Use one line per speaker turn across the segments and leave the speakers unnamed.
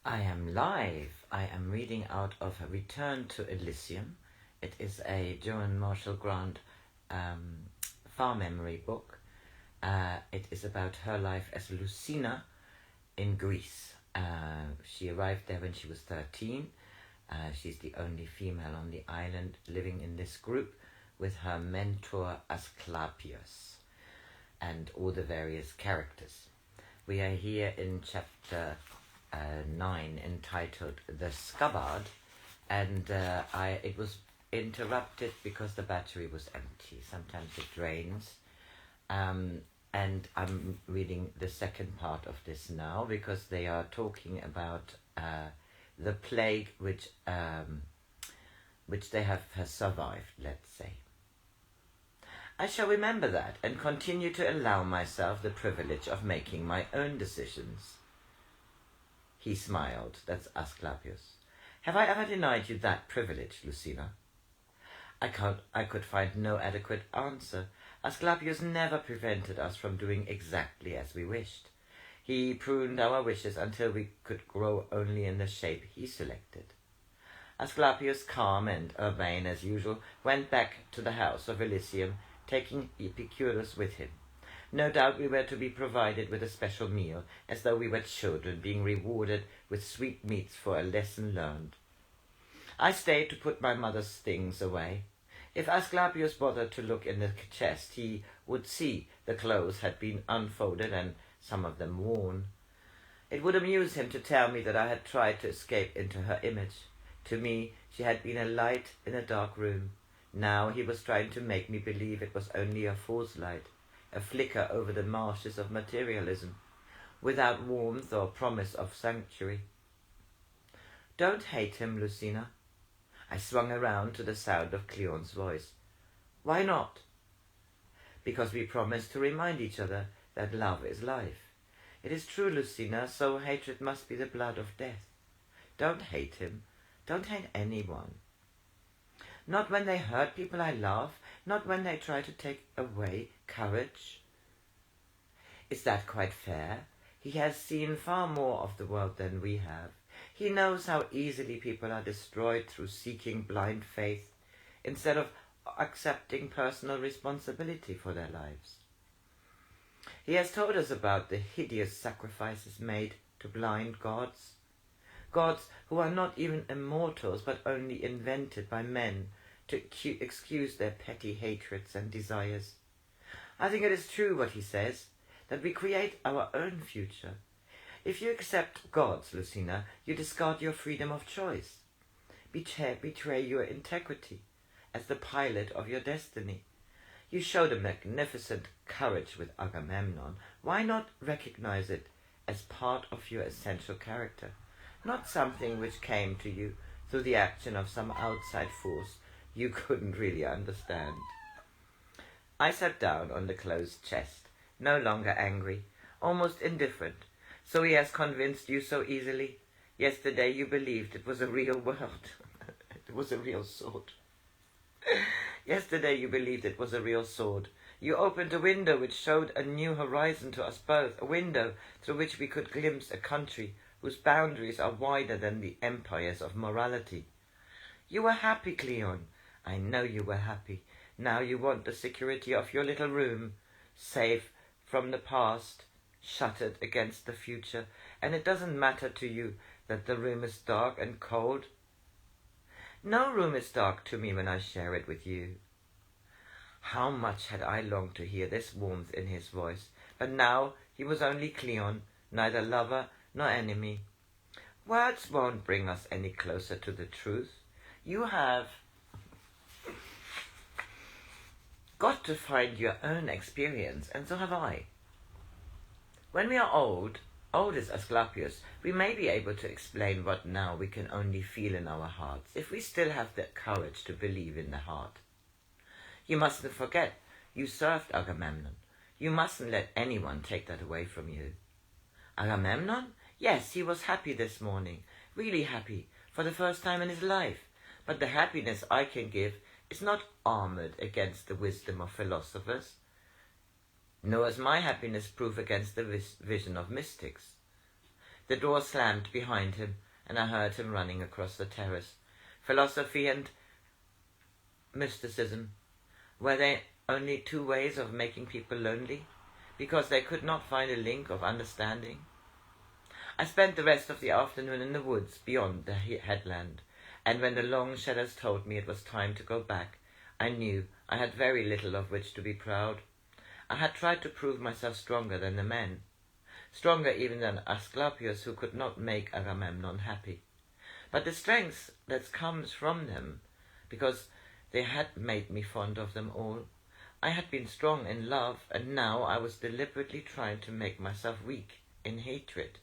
I am live. I am reading out of A Return to Elysium. It is a Joan Grant far memory book. It is about her life as Lucina in Greece. She arrived there when she was 13. She's the only female on the island living in this group with her mentor Asclepius and all the various characters. We are here in chapter 9 entitled The Scabbard, and it was interrupted because the battery was empty. Sometimes it drains, and I'm reading the second part of this now because they are talking about the plague which they have survived, let's say. I shall remember that and continue to allow myself the privilege of making my own decisions. He smiled. That's Asclepius. Have I ever denied you that privilege, Lucina? I could find no adequate answer. Asclepius never prevented us from doing exactly as we wished. He pruned our wishes until we could grow only in the shape he selected. Asclepius, calm and urbane as usual, went back to the house of Elysium, taking Epicurus with him. No doubt we were to be provided with a special meal, as though we were children being rewarded with sweetmeats for a lesson learned. I stayed to put my mother's things away. If Asclepius bothered to look in the chest, he would see the clothes had been unfolded and some of them worn. It would amuse him to tell me that I had tried to escape into her image. To me, she had been a light in a dark room. Now he was trying to make me believe it was only a false light, a flicker over the marshes of materialism, without warmth or promise of sanctuary. Don't hate him, Lucina. I swung around to the sound of Cleon's voice. Why not? Because we promised to remind each other that love is life. It is true, Lucina, so hatred must be the blood of death. Don't hate him. Don't hate anyone. Not when they hurt people I love, not when they try to take away courage. Is that quite fair? He has seen far more of the world than we have. He knows how easily people are destroyed through seeking blind faith, instead of accepting personal responsibility for their lives. He has told us about the hideous sacrifices made to blind gods. Gods who are not even immortals, but only invented by men to excuse their petty hatreds and desires. I think it is true what he says, that we create our own future. If you accept gods, Lucina, you discard your freedom of choice. Betray your integrity as the pilot of your destiny. You showed a magnificent courage with Agamemnon. Why not recognize it as part of your essential character, not something which came to you through the action of some outside force you couldn't really understand? I sat down on the closed chest, no longer angry, almost indifferent. So he has convinced you so easily? Yesterday you believed it was a real world. It was a real sword. Yesterday you believed it was a real sword. You opened a window which showed a new horizon to us both, a window through which we could glimpse a country whose boundaries are wider than the empires of morality. You were happy, Cleon. I know you were happy. Now you want the security of your little room, safe from the past, shuttered against the future, and it doesn't matter to you that the room is dark and cold. No room is dark to me when I share it with you. How much had I longed to hear this warmth in his voice, but now he was only Cleon, neither lover nor enemy. Words won't bring us any closer to the truth. You have got to find your own experience, and so have I. When we are old as Asclepius, we may be able to explain what now we can only feel in our hearts, if we still have the courage to believe in the heart. You mustn't forget, you served Agamemnon. You mustn't let anyone take that away from you. Agamemnon? Yes, he was happy this morning, really happy, for the first time in his life. But the happiness I can give is not armored against the wisdom of philosophers. nor is my happiness proof against the vision of mystics. The door slammed behind him, and I heard him running across the terrace. Philosophy and mysticism, were they only two ways of making people lonely, because they could not find a link of understanding? I spent the rest of the afternoon in the woods beyond the headland, and when the long shadows told me it was time to go back, I knew I had very little of which to be proud. I had tried to prove myself stronger than the men, stronger even than Asclepius, who could not make Agamemnon happy. But the strength that comes from them, because they had made me fond of them all. I had been strong in love, and now I was deliberately trying to make myself weak in hatred.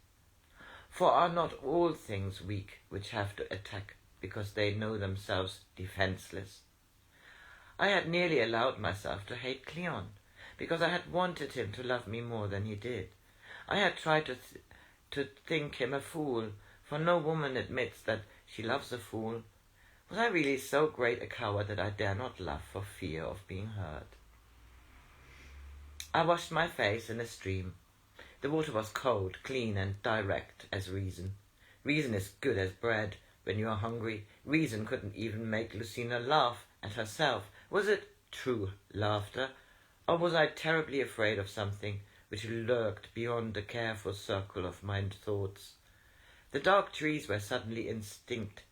For are not all things weak which have to attack because they know themselves defenseless? I had nearly allowed myself to hate Cleon, because I had wanted him to love me more than he did. I had tried to think him a fool, for no woman admits that she loves a fool. Was I really so great a coward that I dare not love for fear of being hurt? I washed my face in a stream. The water was cold, clean, and direct as reason. Reason is good as bread when you are hungry. Reason couldn't even make Lucina laugh at herself. Was it true laughter, or was I terribly afraid of something which lurked beyond the careful circle of my thoughts? The dark trees were suddenly instinct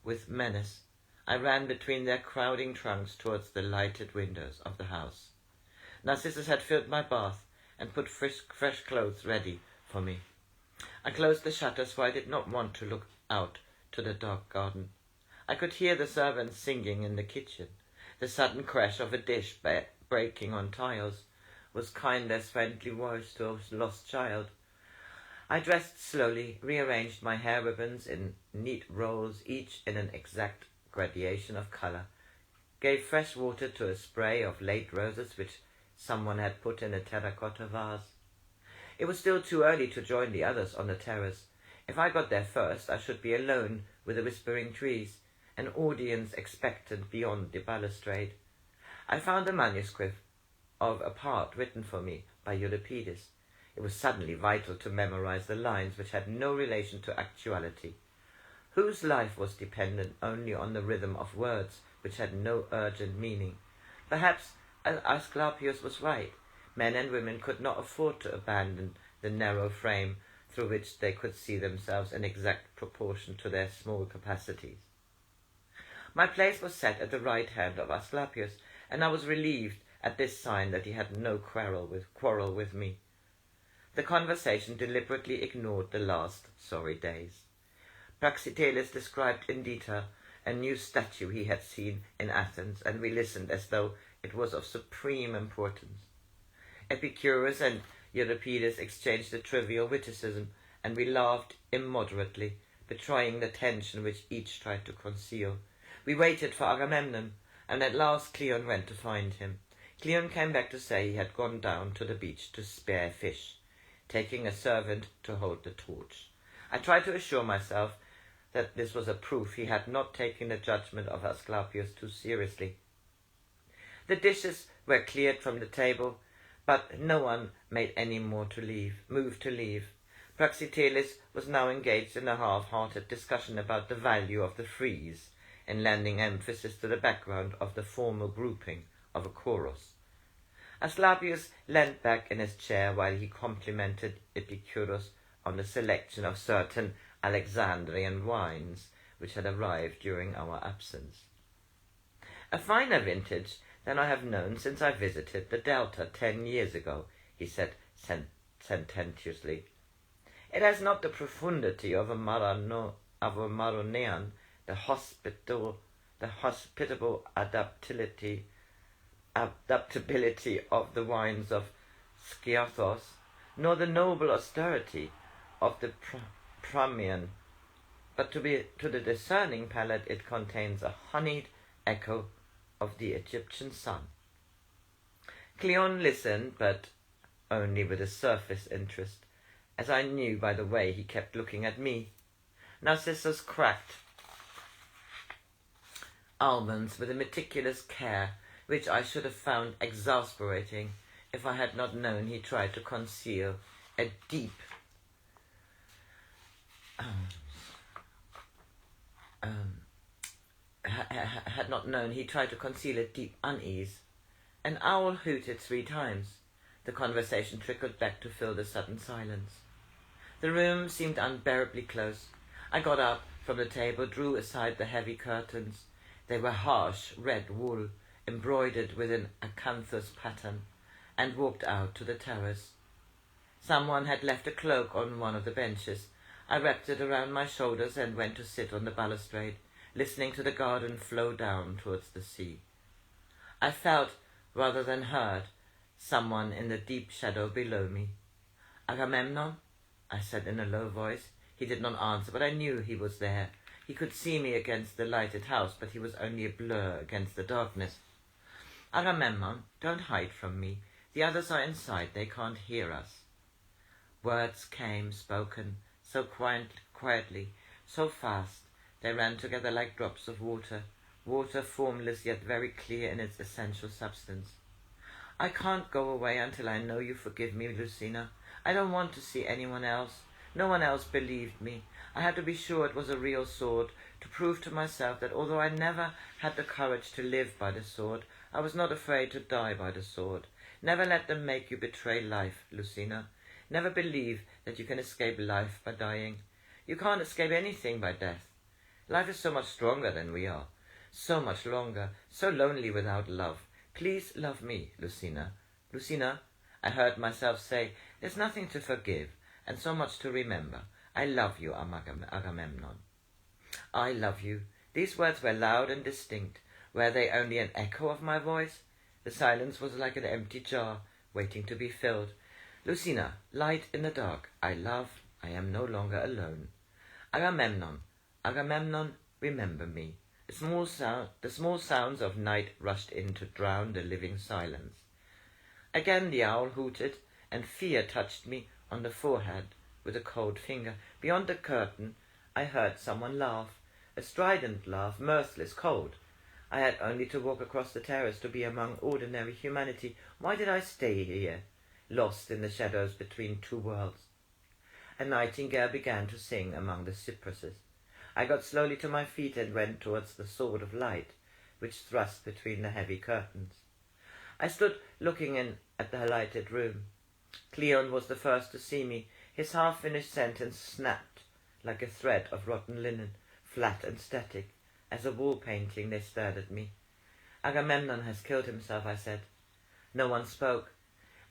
with menace. I ran between their crowding trunks towards the lighted windows of the house. Narcissus had filled my bath and put fresh clothes ready for me. I closed the shutters, for I did not want to look out to the dark garden. I could hear the servants singing in the kitchen. The sudden crash of a dish breaking on tiles was kind as friendly voice to a lost child. I dressed slowly, rearranged my hair ribbons in neat rolls, each in an exact gradation of colour, gave fresh water to a spray of late roses which someone had put in a terracotta vase. It was still too early to join the others on the terrace. If I got there first, I should be alone with the whispering trees, an audience expectant beyond the balustrade. I found a manuscript of a part written for me by Euripides. It was suddenly vital to memorize the lines which had no relation to actuality. Whose life was dependent only on the rhythm of words which had no urgent meaning? Perhaps Asclepius was right. Men and women could not afford to abandon the narrow frame through which they could see themselves in exact proportion to their small capacities. My place was set at the right hand of Asclepius, and I was relieved at this sign that he had no quarrel with me. The conversation deliberately ignored the last sorry days. Praxiteles described in detail a new statue he had seen in Athens, and we listened as though it was of supreme importance. Epicurus and Euripides exchanged a trivial witticism, and we laughed immoderately, betraying the tension which each tried to conceal. We waited for Agamemnon, and at last Cleon went to find him. Cleon came back to say he had gone down to the beach to spear fish, taking a servant to hold the torch. I tried to assure myself that this was a proof he had not taken the judgment of Asclepius too seriously. The dishes were cleared from the table, but no one made any more move to leave. Praxiteles was now engaged in a half-hearted discussion about the value of the frieze, in lending emphasis to the background of the formal grouping of a chorus. Asclepius leant back in his chair while he complimented Epicurus on the selection of certain Alexandrian wines which had arrived during our absence. A finer vintage than I have known since I visited the Delta 10 years ago, he said sententiously. It has not the profundity of a Maronean, the hospitable adaptability of the wines of Skiathos, nor the noble austerity of the Pramian, but to the discerning palate it contains a honeyed echo of the Egyptian sun. Cleon listened, but only with a surface interest, as I knew by the way he kept looking at me. Narcissus cracked almonds with a meticulous care which I should have found exasperating if I had not known he tried to conceal a deep had not known, he tried to conceal a deep unease. An owl hooted 3 times. The conversation trickled back to fill the sudden silence. The room seemed unbearably close. I got up from the table, drew aside the heavy curtains. They were harsh red wool, embroidered with an acanthus pattern, and walked out to the terrace. Someone had left a cloak on one of the benches. I wrapped it around my shoulders and went to sit on the balustrade, listening to the garden flow down towards the sea. I felt, rather than heard, someone in the deep shadow below me. "Agamemnon?" I said in a low voice. He did not answer, but I knew he was there. He could see me against the lighted house, but he was only a blur against the darkness. "Agamemnon, don't hide from me. The others are inside. They can't hear us." Words came, spoken, so quietly, so fast. They ran together like drops of water, water formless yet very clear in its essential substance. "I can't go away until I know you forgive me, Lucina. I don't want to see anyone else. No one else believed me. I had to be sure it was a real sword, to prove to myself that although I never had the courage to live by the sword, I was not afraid to die by the sword. Never let them make you betray life, Lucina. Never believe that you can escape life by dying. You can't escape anything by death. Life is so much stronger than we are, so much longer, so lonely without love. Please love me, Lucina. Lucina, I heard myself say, there's nothing to forgive, and so much to remember. I love you, Agamemnon. I love you. These words were loud and distinct. Were they only an echo of my voice? The silence was like an empty jar, waiting to be filled. Lucina, light in the dark. I love. I am no longer alone. Agamemnon, Agamemnon, remember me. The small sounds of night rushed in to drown the living silence. Again the owl hooted, and fear touched me on the forehead with a cold finger. Beyond the curtain, I heard someone laugh, a strident laugh, mirthless, cold. I had only to walk across the terrace to be among ordinary humanity. Why did I stay here, lost in the shadows between 2 worlds? A nightingale began to sing among the cypresses. I got slowly to my feet and went towards the sword of light, which thrust between the heavy curtains. I stood looking in at the lighted room. Cleon was the first to see me. His half-finished sentence snapped like a thread of rotten linen, flat and static. As a wall painting they stared at me. Agamemnon has killed himself, I said. No one spoke,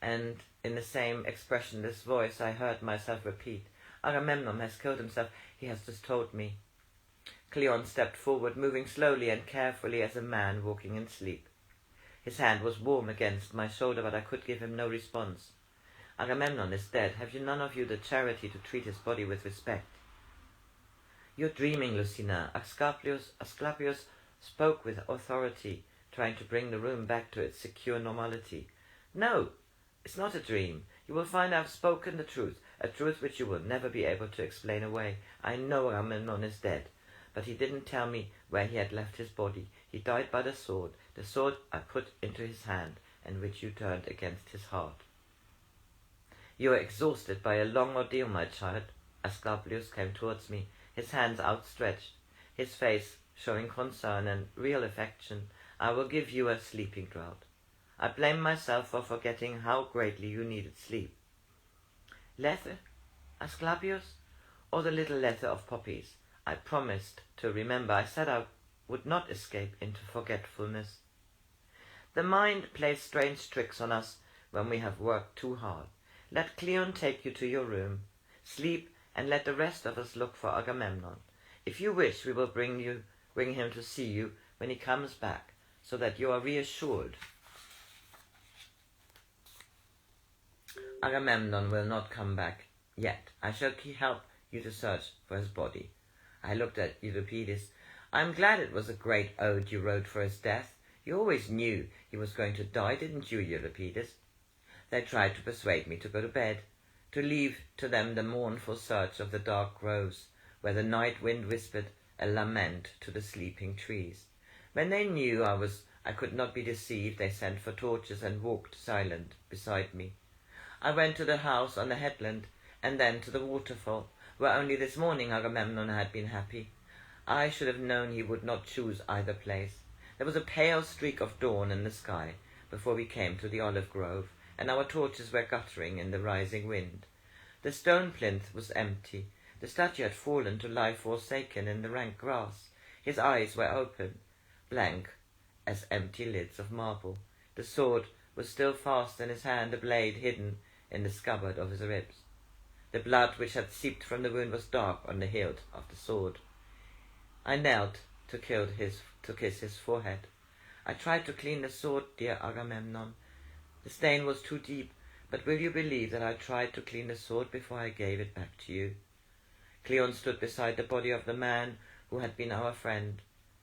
and in the same expressionless voice I heard myself repeat, Agamemnon has killed himself. He has just told me. Cleon stepped forward, moving slowly and carefully as a man walking in sleep. His hand was warm against my shoulder, but I could give him no response. Agamemnon is dead. Have you none of you the charity to treat his body with respect? You're dreaming, Lucina. Asclepius spoke with authority, trying to bring the room back to its secure normality. No, it's not a dream. You will find I've spoken the truth, a truth which you will never be able to explain away. I know Agamemnon is dead, but he didn't tell me where he had left his body. He died by the sword I put into his hand, and which you turned against his heart. You are exhausted by a long ordeal, my child. Asclepius came towards me, his hands outstretched, his face showing concern and real affection. I will give you a sleeping draught. I blame myself for forgetting how greatly you needed sleep. Lethe, Asclepius, or the little letter of poppies? I promised to remember. I said I would not escape into forgetfulness. The mind plays strange tricks on us when we have worked too hard. Let Cleon take you to your room. Sleep, and let the rest of us look for Agamemnon. If you wish, we will bring him to see you when he comes back, so that you are reassured. Agamemnon will not come back yet. I shall help you to search for his body. I looked at Euripides. I'm glad it was a great ode you wrote for his death. You always knew he was going to die, didn't you, Euripides? They tried to persuade me to go to bed, to leave to them the mournful search of the dark groves, where the night wind whispered a lament to the sleeping trees. When they knew I could not be deceived, they sent for torches and walked silent beside me. I went to the house on the headland, and then to the waterfall. where only this morning Agamemnon had been happy. I should have known he would not choose either place. There was a pale streak of dawn in the sky before we came to the olive grove, and our torches were guttering in the rising wind. The stone plinth was empty. The statue had fallen to lie forsaken in the rank grass. His eyes were open, blank as empty lids of marble. The sword was still fast in his hand, a blade hidden in the scabbard of his ribs. The blood which had seeped from the wound was dark on the hilt of the sword. I knelt to kiss his forehead. I tried to clean the sword, dear Agamemnon. The stain was too deep, but will you believe that I tried to clean the sword before I gave it back to you? Cleon stood beside the body of the man who had been our friend,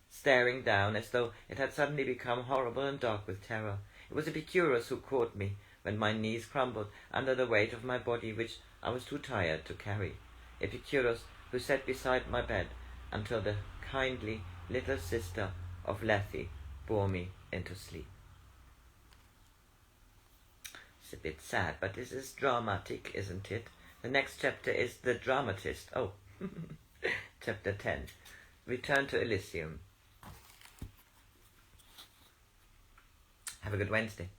staring down as though it had suddenly become horrible and dark with terror. It was Epicurus who caught me when my knees crumbled under the weight of my body, which I was too tired to carry. Epicurus, who sat beside my bed until the kindly little sister of Lethe bore me into sleep. It's a bit sad, but this is dramatic, isn't it? The next chapter is The Dramatist. Oh, chapter 10. Return to Elysium. Have a good Wednesday.